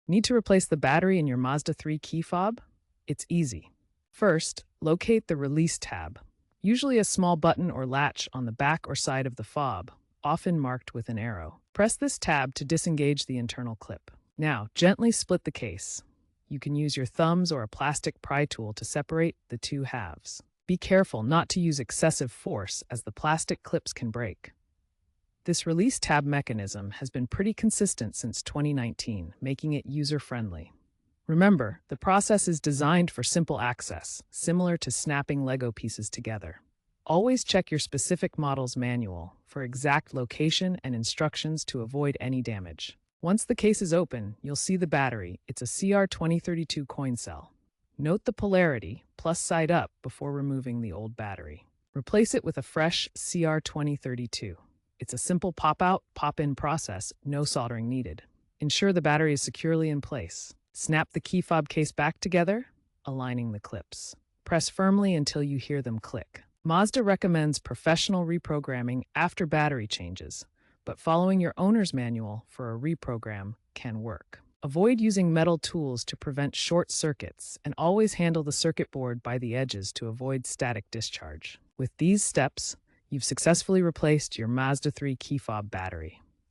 Need to replace the battery in your Mazda 3 key fob? It's easy. First, locate the Release tab, usually a small button or latch on the back or side of the fob, often marked with an arrow. Press this tab to disengage the internal clip. Now, gently split the case. You can use your thumbs or a plastic pry tool to separate the two halves. Be careful not to use excessive force as the plastic clips can break. This release tab mechanism has been pretty consistent since 2019, making it user-friendly. Remember, the process is designed for simple access, similar to snapping Lego pieces together. Always check your specific model's manual for exact location and instructions to avoid any damage. Once the case is open, you'll see the battery. It's a CR2032 coin cell. Note the polarity, plus side up, before removing the old battery. Replace it with a fresh CR2032. It's a simple pop-out, pop-in process, no soldering needed. Ensure the battery is securely in place. Snap the key fob case back together, aligning the clips. Press firmly until you hear them click. Mazda recommends professional reprogramming after battery changes, but following your owner's manual for a reprogram can work. Avoid using metal tools to prevent short circuits, and always handle the circuit board by the edges to avoid static discharge. With these steps, you've successfully replaced your Mazda 3 key fob battery.